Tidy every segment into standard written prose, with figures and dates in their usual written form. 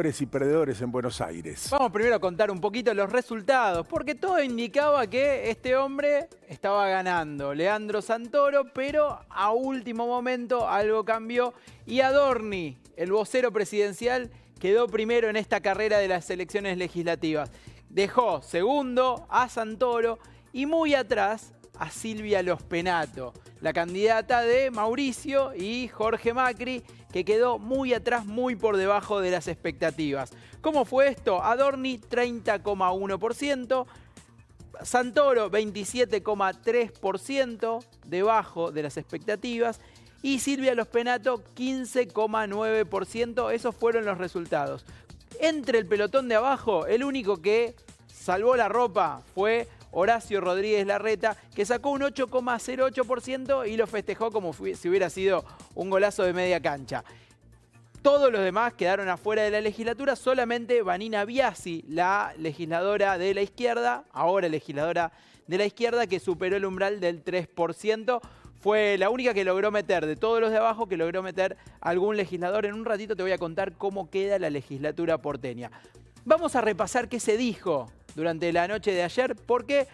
ganadores y perdedores en Buenos Aires. Vamos primero a contar un poquito los resultados, porque todo indicaba que este hombre estaba ganando, Leandro Santoro, pero a último momento algo cambió y Adorni, el vocero presidencial, quedó primero en esta carrera de las elecciones legislativas. Dejó segundo a Santoro y muy atrás a Silvia Lospenato, la candidata de Mauricio y Jorge Macri, que quedó muy atrás, muy por debajo de las expectativas. ¿Cómo fue esto? Adorni 30,1%, Santoro 27,3%, debajo de las expectativas, y Silvia Lospenato 15,9%. Esos fueron los resultados. Entre el pelotón de abajo, el único que salvó la ropa fue Horacio Rodríguez Larreta, que sacó un 8,08% y lo festejó como si hubiera sido un golazo de media cancha. Todos los demás quedaron afuera de la legislatura, solamente Vanina Biasi, la legisladora de la izquierda, ahora legisladora de la izquierda, que superó el umbral del 3%. Fue la única que logró meter, de todos los de abajo, que logró meter algún legislador. En un ratito te voy a contar cómo queda la legislatura porteña. Vamos a repasar qué se dijo durante la noche de ayer, porque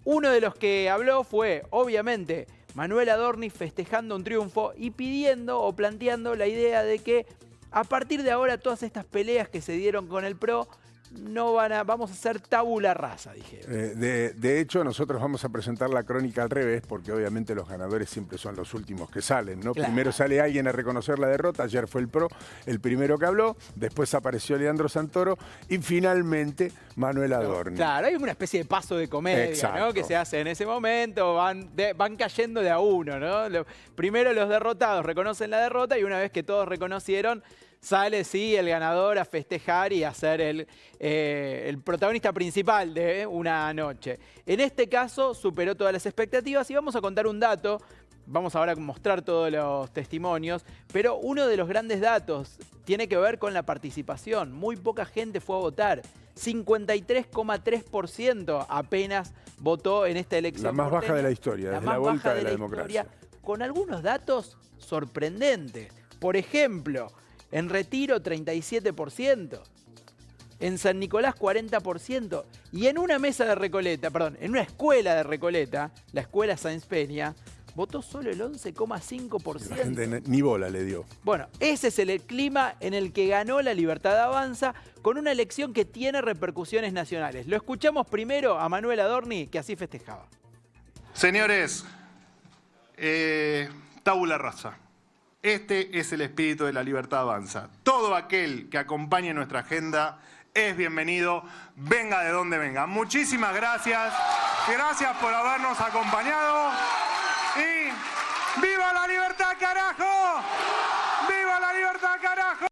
uno de los que habló fue, obviamente, Manuel Adorni, festejando un triunfo y pidiendo o planteando la idea de que a partir de ahora todas estas peleas que se dieron con el PRO vamos a hacer tabula rasa, dijeron. De hecho, nosotros vamos a presentar la crónica al revés, porque obviamente los ganadores siempre son los últimos que salen, ¿no? Claro. Primero sale alguien a reconocer la derrota, ayer fue el PRO el primero que habló, después apareció Leandro Santoro y finalmente Manuel Adorni. Claro, hay una especie de paso de comedia, ¿no?, que se hace en ese momento, van cayendo de a uno, ¿no? Primero los derrotados reconocen la derrota y una vez que todos reconocieron, sale, sí, el ganador a festejar y a ser el protagonista principal de una noche. En este caso, superó todas las expectativas y vamos a contar un dato. Vamos ahora a mostrar todos los testimonios, pero uno de los grandes datos tiene que ver con la participación. Muy poca gente fue a votar. 53,3% apenas votó en esta elección. La más porteña, baja de la historia, desde la vuelta de la democracia. Historia, con algunos datos sorprendentes. Por ejemplo, en Retiro 37%, en San Nicolás 40%, y en una mesa de Recoleta, perdón, en una escuela de Recoleta, la escuela Sáenz Peña, votó solo el 11,5%. La gente ni bola le dio. Bueno, ese es el clima en el que ganó La Libertad Avanza, con una elección que tiene repercusiones nacionales. Lo escuchamos primero a Manuel Adorni, que así festejaba. Señores, tabula rasa. Este es el espíritu de La Libertad Avanza. Todo aquel que acompañe nuestra agenda es bienvenido, venga de donde venga. Muchísimas gracias. Gracias por habernos acompañado. Y ¡viva la libertad, carajo! ¡Viva la libertad, carajo!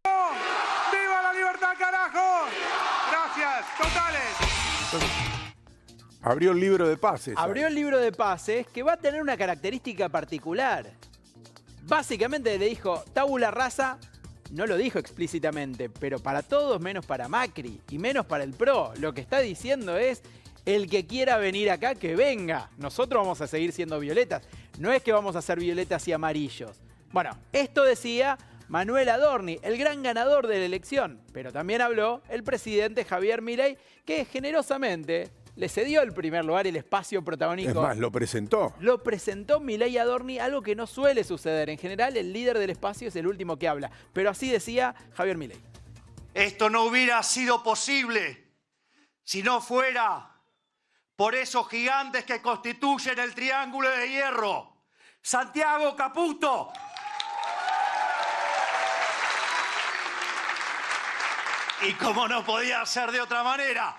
¡Viva la libertad, carajo! Gracias, totales. Abrió el libro de pases. Abrió el libro de pases, que va a tener una característica particular. Básicamente le dijo tabula rasa, no lo dijo explícitamente, pero para todos menos para Macri y menos para el PRO. Lo que está diciendo es, el que quiera venir acá, que venga. Nosotros vamos a seguir siendo violetas. No es que vamos a ser violetas y amarillos. Bueno, esto decía Manuel Adorni, el gran ganador de la elección. Pero también habló el presidente Javier Milei, que generosamente le cedió el primer lugar y el espacio protagónico. Es más, lo presentó. Lo presentó Milei Adorni, algo que no suele suceder. En general, el líder del espacio es el último que habla. Pero así decía Javier Milei. Esto no hubiera sido posible si no fuera por esos gigantes que constituyen el Triángulo de Hierro. Santiago Caputo. Y como no podía ser de otra manera,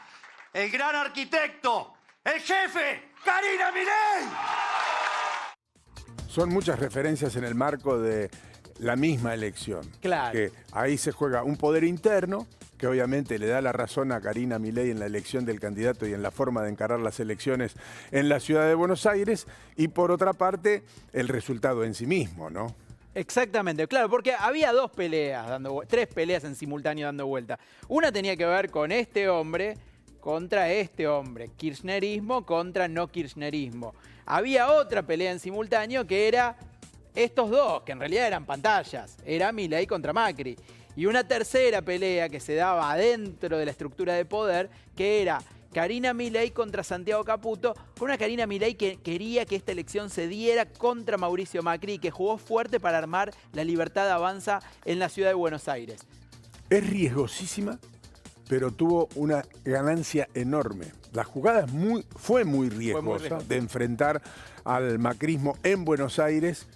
el gran arquitecto, el jefe, Karina Milei. Son muchas referencias en el marco de la misma elección. Claro. Que ahí se juega un poder interno, que obviamente le da la razón a Karina Milei en la elección del candidato y en la forma de encarar las elecciones en la ciudad de Buenos Aires, y por otra parte, el resultado en sí mismo, ¿no? Exactamente, claro, porque había tres peleas en simultáneo dando vuelta. Una tenía que ver con este hombre contra este hombre, kirchnerismo contra no kirchnerismo. Había otra pelea en simultáneo que era estos dos, que en realidad eran pantallas, era Milei contra Macri. Y una tercera pelea que se daba adentro de la estructura de poder, que era Carina Milei contra Santiago Caputo, con una Carina Milei que quería que esta elección se diera contra Mauricio Macri y que jugó fuerte para armar La Libertad Avanza en la ciudad de Buenos Aires. Es riesgosísima, pero tuvo una ganancia enorme. La jugada fue muy riesgosa de enfrentar al macrismo en Buenos Aires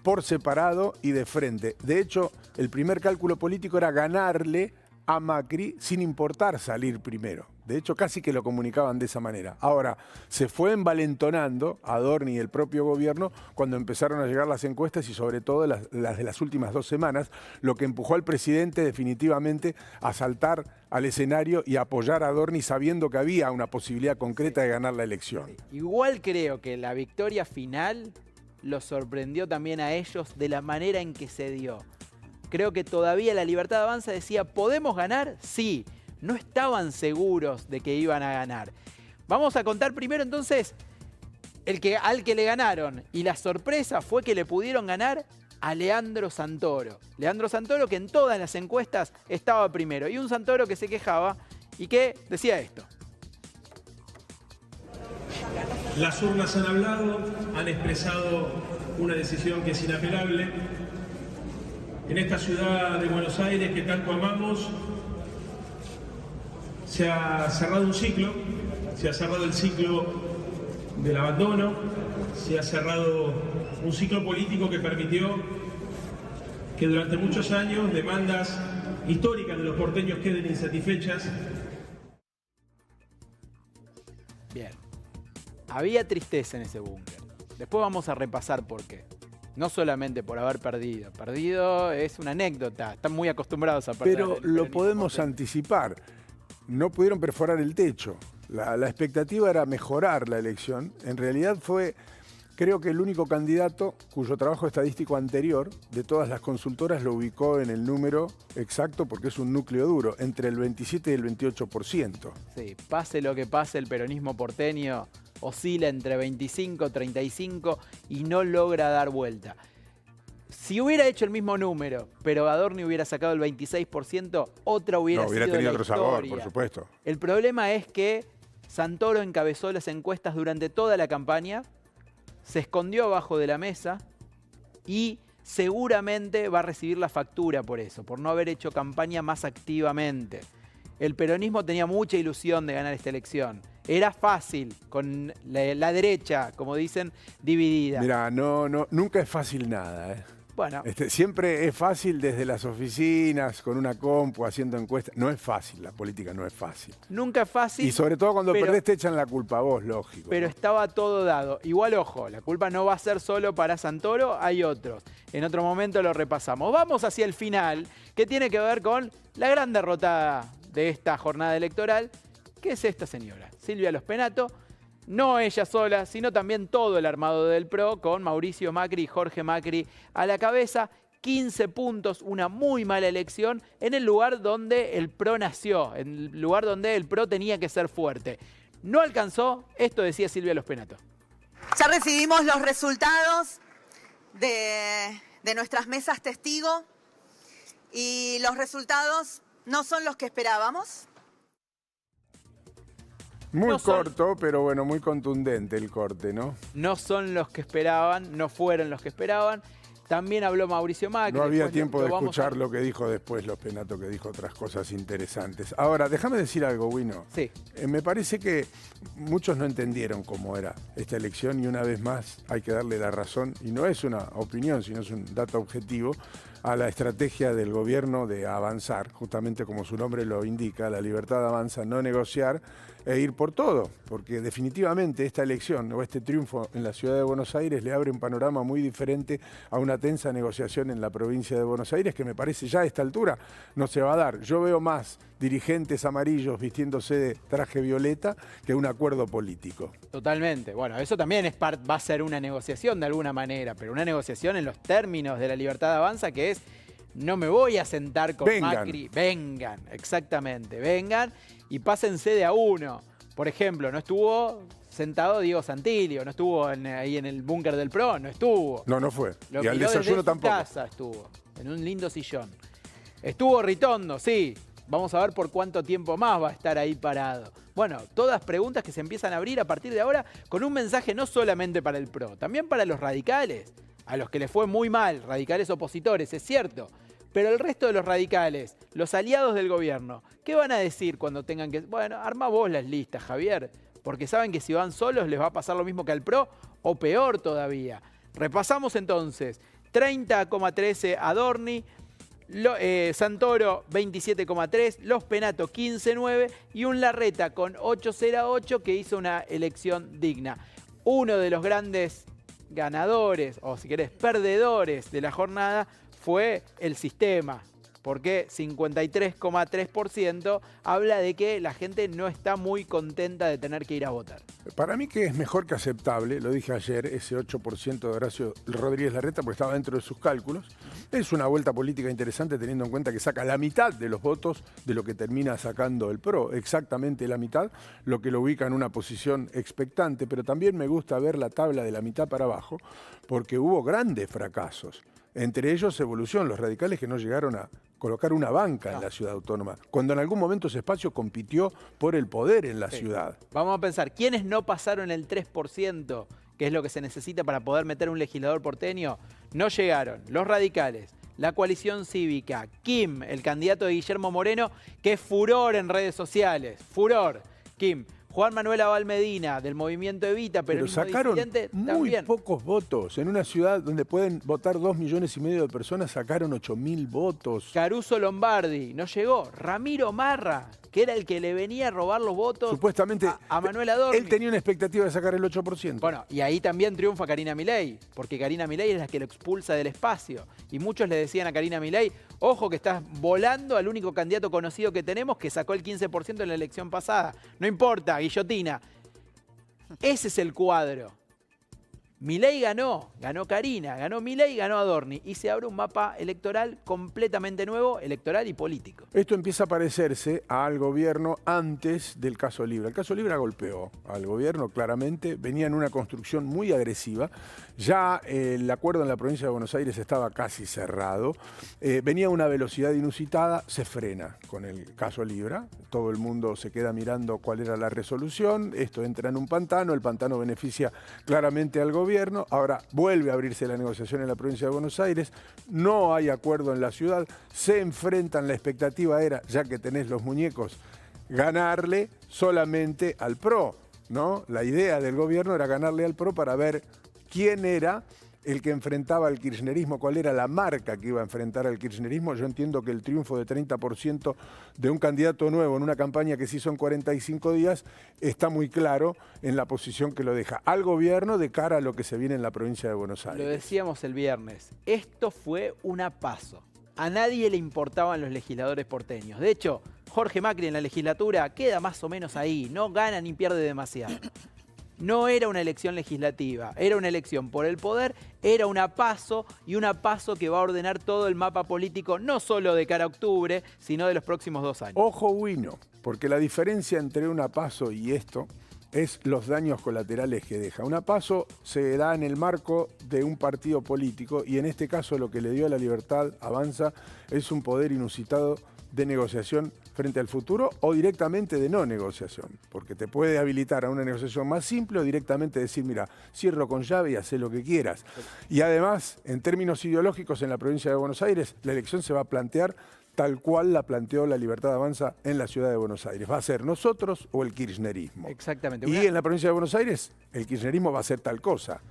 por separado y de frente. De hecho, el primer cálculo político era ganarle a Macri sin importar salir primero. De hecho, casi que lo comunicaban de esa manera. Ahora, se fue envalentonando Adorni y el propio gobierno cuando empezaron a llegar las encuestas y sobre todo las de las últimas 2 semanas, lo que empujó al presidente definitivamente a saltar al escenario y a apoyar a Adorni sabiendo que había una posibilidad concreta de ganar la elección. Igual creo que la victoria final los sorprendió también a ellos de la manera en que se dio. Creo que todavía La Libertad Avanza decía, ¿podemos ganar? Sí. No estaban seguros de que iban a ganar. Vamos a contar primero entonces al que le ganaron. Y la sorpresa fue que le pudieron ganar a Leandro Santoro. Leandro Santoro que en todas las encuestas estaba primero. Y un Santoro que se quejaba y que decía esto. Las urnas han hablado, han expresado una decisión que es inapelable. En esta ciudad de Buenos Aires que tanto amamos, se ha cerrado un ciclo, se ha cerrado el ciclo del abandono, se ha cerrado un ciclo político que permitió que durante muchos años demandas históricas de los porteños queden insatisfechas. Bien, había tristeza en ese búnker. Después vamos a repasar por qué. No solamente por haber perdido. Perdido es una anécdota, están muy acostumbrados a perder. Pero lo podemos anticipar. No pudieron perforar el techo. La expectativa era mejorar la elección. En realidad fue, creo que el único candidato cuyo trabajo estadístico anterior de todas las consultoras lo ubicó en el número exacto, porque es un núcleo duro, entre el 27 y el 28%. Sí, pase lo que pase, el peronismo porteño oscila entre 25, 35 y no logra dar vuelta. Si hubiera hecho el mismo número, pero Adorni hubiera sacado el 26%, otra hubiera sido tenido la otro sabor, historia. por supuesto. El problema es que Santoro encabezó las encuestas durante toda la campaña, se escondió abajo de la mesa y seguramente va a recibir la factura por eso, por no haber hecho campaña más activamente. El peronismo tenía mucha ilusión de ganar esta elección. Era fácil, con la derecha, como dicen, dividida. Mirá, nunca es fácil nada, ¿eh? Bueno, Siempre es fácil desde las oficinas, con una compu, haciendo encuestas. No es fácil, la política no es fácil. nunca es fácil. Y sobre todo cuando pero- perdés te echan la culpa a vos, lógico. Pero ¿no? estaba todo dado. Igual, ojo, la culpa no va a ser solo para Santoro, hay otros. En otro momento lo repasamos. Vamos hacia el final, que tiene que ver con la gran derrotada de esta jornada electoral, que es esta señora, Silvia Los Penato. No ella sola, sino también todo el armado del PRO, con Mauricio Macri y Jorge Macri a la cabeza. 15 puntos, una muy mala elección en el lugar donde el PRO nació, en el lugar donde el PRO tenía que ser fuerte. No alcanzó, esto decía Silvia Los Penato. Ya recibimos los resultados de nuestras mesas testigo y los resultados no son los que esperábamos. Muy No son- corto, pero bueno, muy contundente el corte, ¿no? No son los que esperaban, no fueron los que esperaban. También habló Mauricio Macri. No había después tiempo de vamos a- escuchar lo que dijo después Los Penato, que dijo otras cosas interesantes. Ahora, déjame decir algo, Wino. Sí. Me parece que muchos no entendieron cómo era esta elección y una vez más hay que darle la razón, y no es una opinión, sino es un dato objetivo, a la estrategia del gobierno de avanzar, justamente como su nombre lo indica, La Libertad Avanza, no negociar e ir por todo, porque definitivamente esta elección o este triunfo en la ciudad de Buenos Aires le abre un panorama muy diferente a una tensa negociación en la provincia de Buenos Aires que me parece ya a esta altura no se va a dar. Yo veo más dirigentes amarillos vistiéndose de traje violeta que un acuerdo político. Totalmente. Bueno, eso también va a ser una negociación de alguna manera, pero una negociación en los términos de La Libertad Avanza, que es, no me voy a sentar con Vengan. Macri. Vengan, exactamente, vengan y pásense de a uno. Por ejemplo, no estuvo sentado Diego Santilli, no estuvo ahí en el búnker del PRO, no estuvo. No fue. Lo Y al miró desde desayuno su tampoco. casa estuvo, en un lindo sillón. Estuvo Ritondo, sí. Vamos a ver por cuánto tiempo más va a estar ahí parado. Bueno, todas preguntas que se empiezan a abrir a partir de ahora con un mensaje no solamente para el PRO, también para los radicales, a los que les fue muy mal, radicales opositores, es cierto. Pero el resto de los radicales, los aliados del gobierno, ¿qué van a decir cuando tengan que...? Bueno, arma vos las listas, Javier, porque saben que si van solos les va a pasar lo mismo que al PRO o peor todavía. Repasamos entonces, 30,13 Adorni, Santoro 27,3, Los Penato 15,9 y un Larreta con 8,08 que hizo una elección digna. Uno de los grandes ganadores, o si querés, perdedores de la jornada fue el sistema, porque 53,3% habla de que la gente no está muy contenta de tener que ir a votar. Para mí que es mejor que aceptable, lo dije ayer, ese 8% de Horacio Rodríguez Larreta, porque estaba dentro de sus cálculos. Es una vuelta política interesante teniendo en cuenta que saca la mitad de los votos de lo que termina sacando el PRO, exactamente la mitad, lo que lo ubica en una posición expectante, pero también me gusta ver la tabla de la mitad para abajo, porque hubo grandes fracasos. Entre ellos Evolución, los radicales que no llegaron a colocar una banca en la ciudad autónoma, cuando en algún momento ese espacio compitió por el poder en la ciudad. Vamos a pensar, ¿quiénes no pasaron el 3%, que es lo que se necesita para poder meter un legislador porteño? No llegaron los radicales, la coalición cívica, Kim, el candidato de Guillermo Moreno, que es furor en redes sociales, furor, Kim. Juan Manuel Abal Medina, del movimiento Evita, pero sacaron muy también. pocos votos. En una ciudad donde pueden votar 2,5 millones de personas, sacaron 8.000 votos. Caruso Lombardi, no llegó. Ramiro Marra, que era el que le venía a robar los votos supuestamente a Manuel Adorni. Él tenía una expectativa de sacar el 8%. Bueno, y ahí también triunfa Karina Milei, porque Karina Milei es la que lo expulsa del espacio. Y muchos le decían a Karina Milei, ojo que estás volando al único candidato conocido que tenemos que sacó el 15% en la elección pasada. No importa, guillotina. Ese es el cuadro. Milei ganó Karina, ganó Milei, ganó Adorni. Y se abre un mapa electoral completamente nuevo, electoral y político. Esto empieza a parecerse al gobierno antes del caso Libra. El caso Libra golpeó al gobierno claramente, venía en una construcción muy agresiva. Ya el acuerdo en la provincia de Buenos Aires estaba casi cerrado. Venía a una velocidad inusitada, se frena con el caso Libra. Todo el mundo se queda mirando cuál era la resolución. Esto entra en un pantano, el pantano beneficia claramente al gobierno. Ahora vuelve a abrirse la negociación en la provincia de Buenos Aires, no hay acuerdo en la ciudad, se enfrentan, la expectativa era, ya que tenés los muñecos, ganarle solamente al PRO, ¿no? La idea del gobierno era ganarle al PRO para ver quién era el que enfrentaba al kirchnerismo, cuál era la marca que iba a enfrentar al kirchnerismo. Yo entiendo que el triunfo de 30% de un candidato nuevo en una campaña que se hizo en 45 días está muy claro en la posición que lo deja al gobierno de cara a lo que se viene en la provincia de Buenos Aires. Lo decíamos el viernes, esto fue una paso. A nadie le importaban los legisladores porteños. De hecho, Jorge Macri en la legislatura queda más o menos ahí, no gana ni pierde demasiado. No era una elección legislativa, era una elección por el poder, era una PASO y una PASO que va a ordenar todo el mapa político, no solo de cara a octubre, sino de los próximos 2 años. Ojo, Wino, porque la diferencia entre una PASO y esto es los daños colaterales que deja. Una PASO se da en el marco de un partido político y en este caso lo que le dio a La Libertad Avanza es un poder inusitado de negociación frente al futuro o directamente de no negociación, porque te puede habilitar a una negociación más simple o directamente decir, mira, cierro con llave y haz lo que quieras. Y además, en términos ideológicos en la provincia de Buenos Aires, la elección se va a plantear tal cual la planteó La Libertad Avanza en la ciudad de Buenos Aires. Va a ser nosotros o el kirchnerismo. Exactamente. Y en la provincia de Buenos Aires, el kirchnerismo va a ser tal cosa.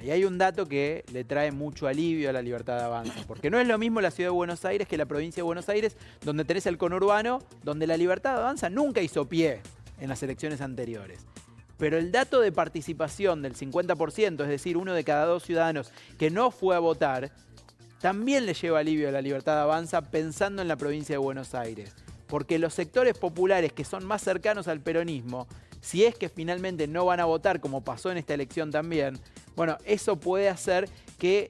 Y hay un dato que le trae mucho alivio a La Libertad Avanza, porque no es lo mismo la ciudad de Buenos Aires que la provincia de Buenos Aires, donde tenés el conurbano, donde La Libertad Avanza nunca hizo pie en las elecciones anteriores. Pero el dato de participación del 50%, es decir, 1 de cada 2 ciudadanos que no fue a votar, también le lleva alivio a La Libertad Avanza pensando en la provincia de Buenos Aires. Porque los sectores populares que son más cercanos al peronismo, si es que finalmente no van a votar, como pasó en esta elección también, bueno, eso puede hacer que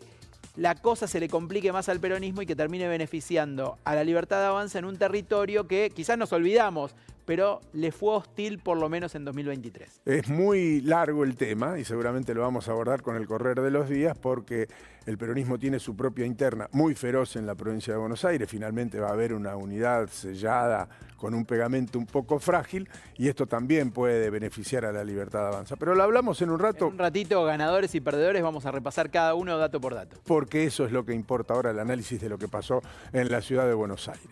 la cosa se le complique más al peronismo y que termine beneficiando a La Libertad Avanza en un territorio que quizás nos olvidamos, pero le fue hostil por lo menos en 2023. Es muy largo el tema y seguramente lo vamos a abordar con el correr de los días porque el peronismo tiene su propia interna muy feroz en la provincia de Buenos Aires. Finalmente va a haber una unidad sellada con un pegamento un poco frágil y esto también puede beneficiar a la Libertad Avanza. Pero lo hablamos en un rato. En un ratito, ganadores y perdedores, vamos a repasar cada uno dato por dato. Porque eso es lo que importa ahora, el análisis de lo que pasó en la ciudad de Buenos Aires.